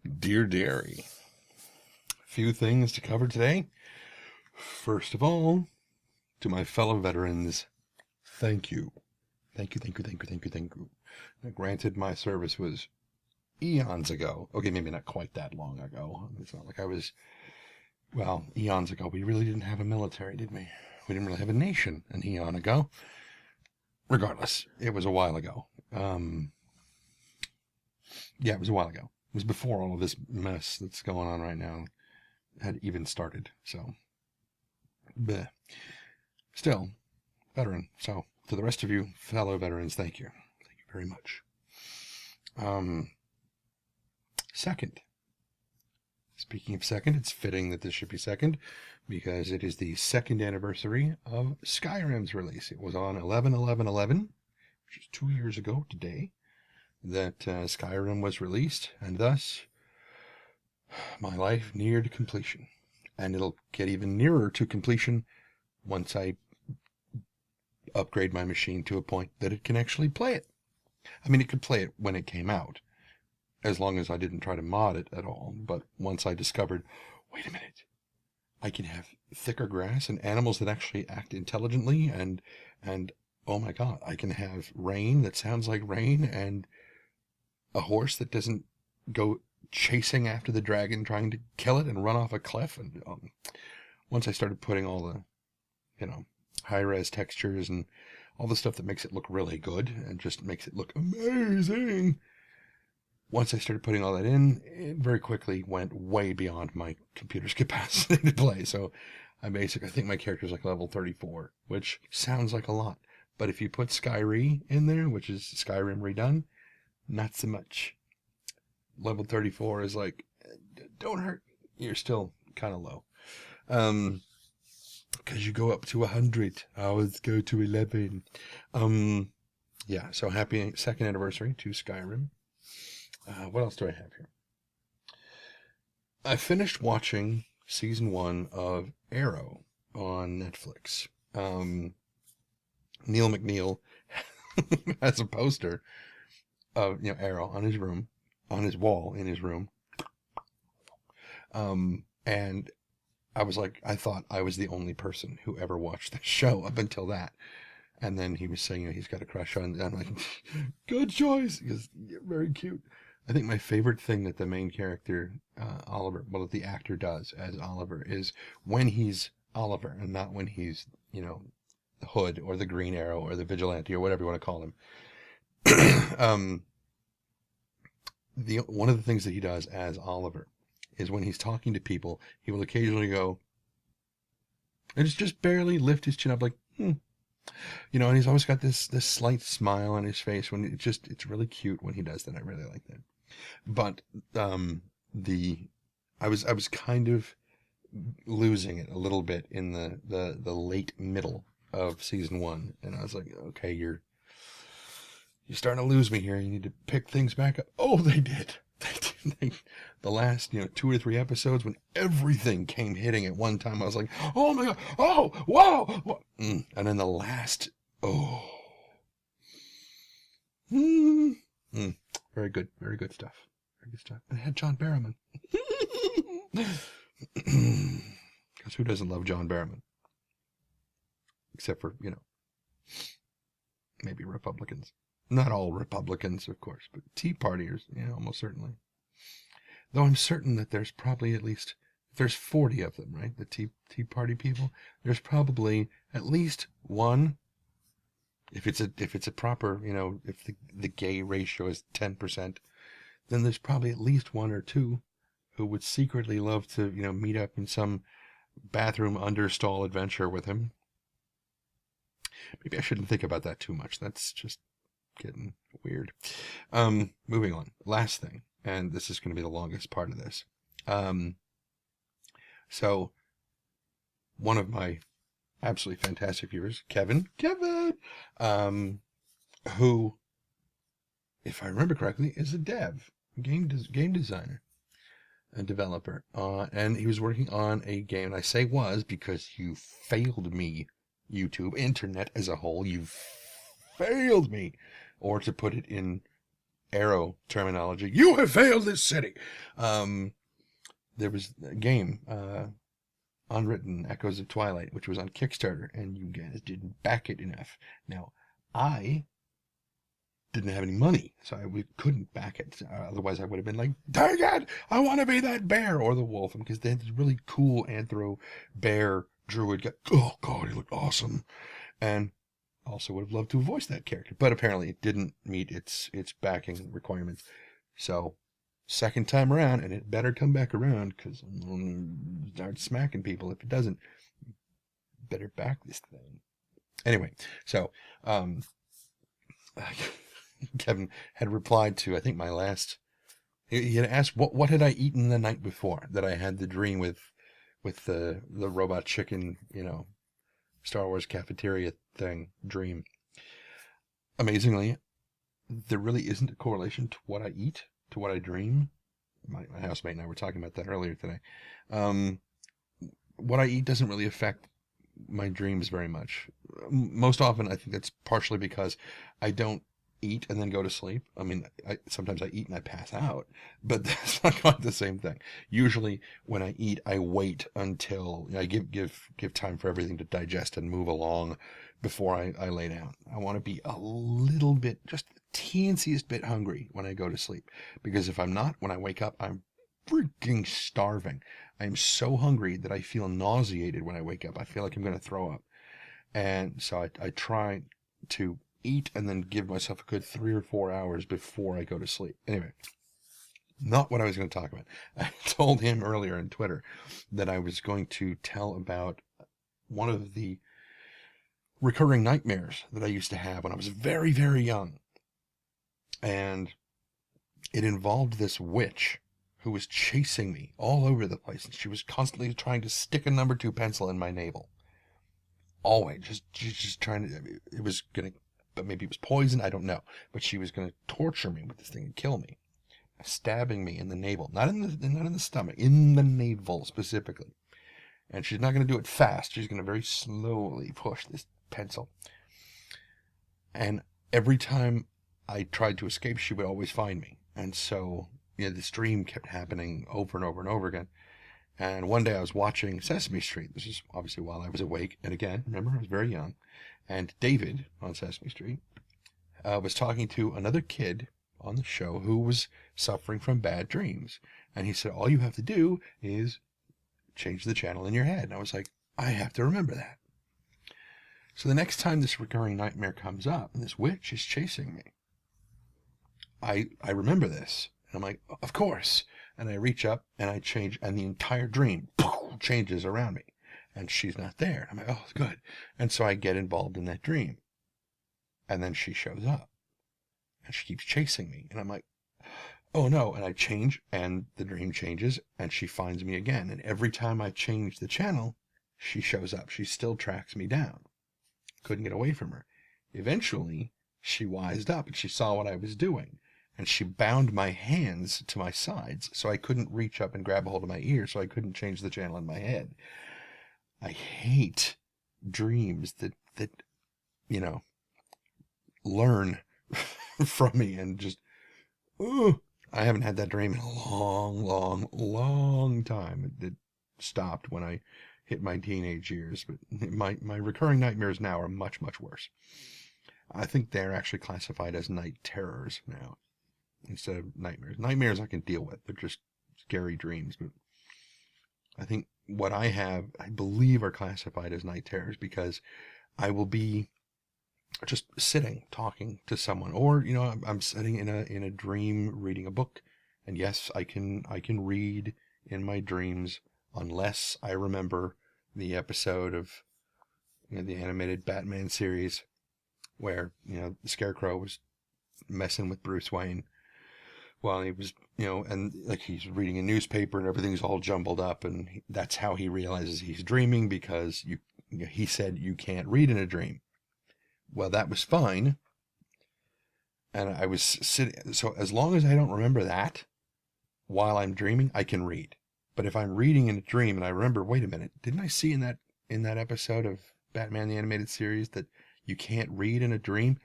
Dear Dairy, few things to cover today. First of all, to my fellow veterans, thank you. Thank you, thank you, thank you, thank you, thank you. Now, granted, my service was eons ago. Okay, maybe not quite that long ago. It's not like I was, well, eons ago. We really didn't have a military, did we? We didn't really have a nation an eon ago. Regardless, it was a while ago. Yeah, it was a while ago. It was before all of this mess that's going on right now had even started. So, bleh. Still, veteran. So, to the rest of you fellow veterans, thank you. Thank you very much. Second. Speaking of second, it's fitting that this should be second because it is the second anniversary of Skyrim's release. It was on 11/11/11, which is 2 years ago today, that Skyrim was released, and thus my life neared completion. And it'll get even nearer to completion once I upgrade my machine to a point that it can actually play it. I mean, it could play it when it came out, as long as I didn't try to mod it at all. But once I discovered, wait a minute, I can have thicker grass and animals that actually act intelligently, and oh my god, I can have rain that sounds like rain, and a horse that doesn't go chasing after the dragon trying to kill it and run off a cliff. And once I started putting all the, high-res textures and all the stuff that makes it look really good and just makes it look amazing, once I started putting all that in, it very quickly went way beyond my computer's capacity to play. So I think my character's like level 34, which sounds like a lot. But if you put Skyrim in there, which is Skyrim redone, not so much. Level 34 is like, don't hurt. You're still kind of low. Because you go up to 100. I always go to 11. Yeah, so happy second anniversary to Skyrim. What else do I have here? I finished watching season 1 of Arrow on Netflix. Neil McNeil has a poster of Arrow on his room, on his wall in his room. And I thought I was the only person who ever watched the show up until that. And then he was saying he's got a crush on, I'm like, good choice, because you're very cute. I think my favorite thing that the main character, Oliver, well, the actor does as Oliver, is when he's Oliver and not when he's, the Hood or the Green Arrow or the Vigilante or whatever you want to call him. One of the things that he does as Oliver is when he's talking to people, he will occasionally go, and just barely lift his chin up like, and he's always got this slight smile on his face when it's really cute when he does that. I really like that. But I was kind of losing it a little bit in the late middle of season 1, and I was like, okay, you're starting to lose me here. You need to pick things back up. Oh, they did. The last 2 or 3 episodes, when everything came hitting at one time, I was like, oh my god, oh wow, and then the last, very good stuff. Very good stuff. And it had John Barrowman. Because who doesn't love John Barrowman? Except for, maybe Republicans. Not all Republicans, of course, but Tea Partiers, almost certainly. Though I'm certain that there's probably at least, there's 40 of them, right? The Tea Party people. There's probably at least one, if it's a proper, if the gay ratio is 10%, then there's probably at least 1 or 2 who would secretly love to, meet up in some bathroom understall adventure with him. Maybe I shouldn't think about that too much. That's just getting weird. Moving on. Last thing, and this is going to be the longest part of this. So one of my absolutely fantastic viewers, Kevin, who, if I remember correctly, is a game designer, a developer, and he was working on a game. And I say was because you failed me, YouTube, internet as a whole. You failed me. Or to put it in Arrow terminology. You have failed this city. There was a game, Unwritten Echoes of Twilight, which was on Kickstarter, and you guys didn't back it enough. Now, I didn't have any money, so we couldn't back it. Otherwise, I would have been like, dang it, I want to be that bear or the wolf, because they had this really cool anthro bear druid guy. Oh, God, he looked awesome. And also would have loved to voice that character, but apparently it didn't meet its backing requirements. So, second time around, and it better come back around, because I'm going to start smacking people if it doesn't. Better back this thing. Anyway, so, Kevin had replied to, I think, my last... He had asked, what had I eaten the night before that I had the dream with the robot chicken, Star Wars cafeteria thing dream. Amazingly, there really isn't a correlation to what I eat, to what I dream. My housemate and I were talking about that earlier today. What I eat doesn't really affect my dreams very much. Most often, I think that's partially because I don't eat and then go to sleep. I mean, sometimes I eat and I pass out, but that's not quite the same thing. Usually when I eat, I wait until I give time for everything to digest and move along before I lay down. I want to be a little bit, just the teensiest bit hungry when I go to sleep, because if I'm not, when I wake up, I'm freaking starving. I am so hungry that I feel nauseated when I wake up. I feel like I'm going to throw up. And so I try to eat and then give myself a good 3 or 4 hours before I go to sleep. Anyway, not what I was going to talk about. I told him earlier on Twitter that I was going to tell about one of the recurring nightmares that I used to have when I was very, very young. And it involved this witch who was chasing me all over the place. And she was constantly trying to stick a number 2 pencil in my navel. Always. Just trying to... It was going to... But maybe it was poison, I don't know. But she was going to torture me with this thing and kill me. Stabbing me in the navel. Not in the stomach. In the navel, specifically. And she's not going to do it fast. She's going to very slowly push this pencil. And every time I tried to escape, she would always find me. And so, this dream kept happening over and over and over again. And one day I was watching Sesame Street. This is obviously while I was awake. And again, remember, I was very young. And David on Sesame Street was talking to another kid on the show who was suffering from bad dreams. And he said, all you have to do is change the channel in your head. And I was like, I have to remember that. So the next time this recurring nightmare comes up and this witch is chasing me, I remember this. And I'm like, of course. And I reach up and I change, and the entire dream changes around me. And she's not there. I'm like, oh, good. And so I get involved in that dream. And then she shows up. And she keeps chasing me. And I'm like, oh no. And I change, and the dream changes, and she finds me again. And every time I change the channel, she shows up. She still tracks me down. Couldn't get away from her. Eventually, she wised up, and she saw what I was doing. And she bound my hands to my sides, so I couldn't reach up and grab a hold of my ear, so I couldn't change the channel in my head. I hate dreams that learn from me and just, I haven't had that dream in a long time. It stopped when I hit my teenage years, but my recurring nightmares now are much, much worse. I think they're actually classified as night terrors now instead of nightmares. Nightmares I can deal with. They're just scary dreams, but I think what I have, I believe, are classified as night terrors because I will be just sitting, talking to someone, or, I'm sitting in a dream reading a book. And yes, I can read in my dreams unless I remember the episode of the animated Batman series where, the Scarecrow was messing with Bruce Wayne while he was, and like he's reading a newspaper and everything's all jumbled up, and that's how he realizes he's dreaming because he said you can't read in a dream. Well, that was fine. And I was sitting, so as long as I don't remember that while I'm dreaming, I can read. But if I'm reading in a dream and I remember, wait a minute, didn't I see in that episode of Batman the Animated Series that you can't read in a dream?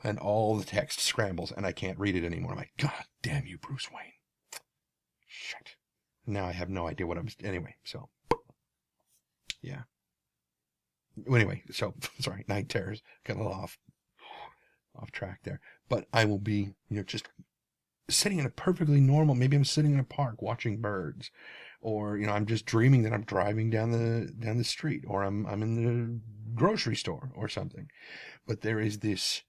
and all the text scrambles, and I can't read it anymore. I'm like, God damn you, Bruce Wayne. Shit. Now I have no idea what I'm... Anyway, so... Yeah. Anyway, so, sorry, Night Terrors. Got a little off track there. But I will be, just sitting in a perfectly normal... Maybe I'm sitting in a park watching birds. Or, I'm just dreaming that I'm driving down the street. Or I'm in the grocery store or something. But there is this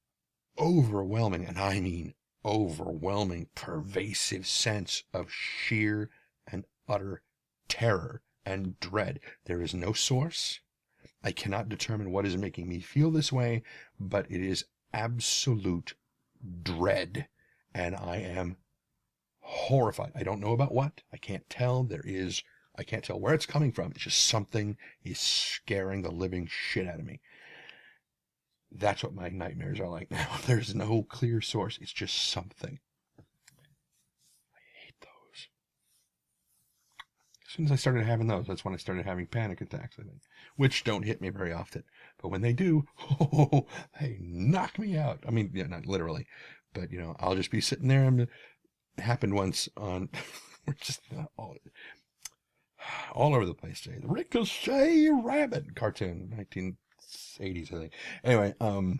overwhelming, and I mean overwhelming, pervasive sense of sheer and utter terror and dread. There is no source. I cannot determine what is making me feel this way, but it is absolute dread, and I am horrified. I don't know about what. I can't tell. I can't tell where it's coming from. It's just something is scaring the living shit out of me. That's what my nightmares are like now. There's no clear source. It's just something. I hate those. As soon as I started having those, that's when I started having panic attacks, I think. Which don't hit me very often. But when they do, they knock me out. I mean, yeah, not literally. But, I'll just be sitting there. And it happened once on... we're just all over the place today. The Ricochet Rabbit cartoon, 1980s, I think. Anyway, wow.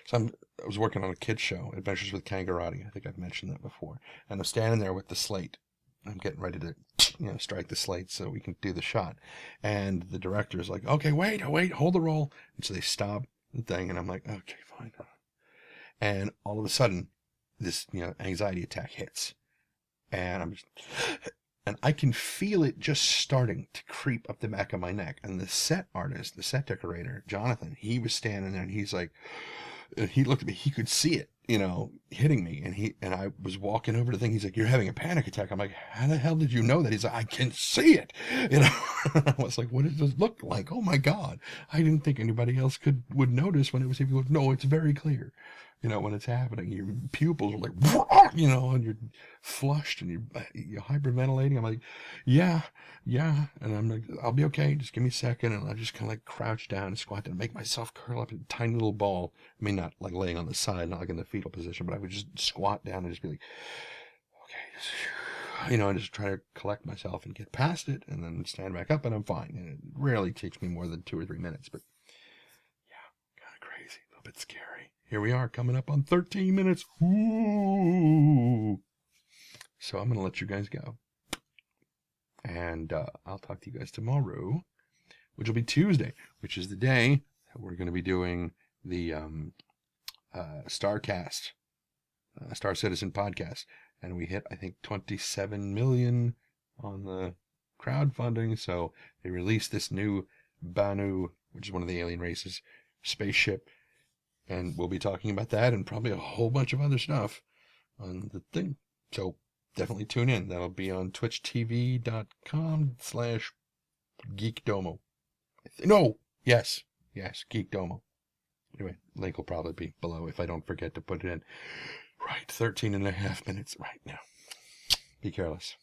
So I was working on a kid's show, Adventures with Kangaroo. I think I've mentioned that before. And I'm standing there with the slate. I'm getting ready to, strike the slate so we can do the shot. And the director is like, okay, wait, hold the roll. And so they stop the thing, and I'm like, okay, fine. And all of a sudden, this, anxiety attack hits. And and I can feel it just starting to creep up the back of my neck. And the set artist, the set decorator, Jonathan, he was standing there, and he's like, he looked at me, he could see it, hitting me. And I was walking over to the thing. He's like, you're having a panic attack. I'm like, how the hell did you know that? He's like, I can see it. I was like, what does this look like? Oh my God. I didn't think anybody else would notice when it was, no, it's very clear. When it's happening, your pupils are like, and you're flushed and you're hyperventilating. I'm like, yeah. And I'm like, I'll be okay. Just give me a second. And I just kind of like crouch down and squat down and make myself curl up in a tiny little ball. I mean, not like laying on the side, not like in the fetal position, but I would just squat down and just be like, okay, and just try to collect myself and get past it and then stand back up and I'm fine. And it rarely takes me more than 2 or 3 minutes, but yeah, kind of crazy, a little bit scary. Here we are, coming up on 13 minutes. Ooh. So I'm going to let you guys go. And I'll talk to you guys tomorrow, which will be Tuesday, which is the day that we're going to be doing the StarCast, Star Citizen podcast. And we hit, I think, 27 million on the crowdfunding. So they released this new Banu, which is one of the alien races, spaceship. And we'll be talking about that and probably a whole bunch of other stuff on the thing. So definitely tune in. That'll be on twitchtv.com/geekdomo. Yes, Geekdomo. Anyway, link will probably be below if I don't forget to put it in. Right, 13 and a half minutes right now. Be careless.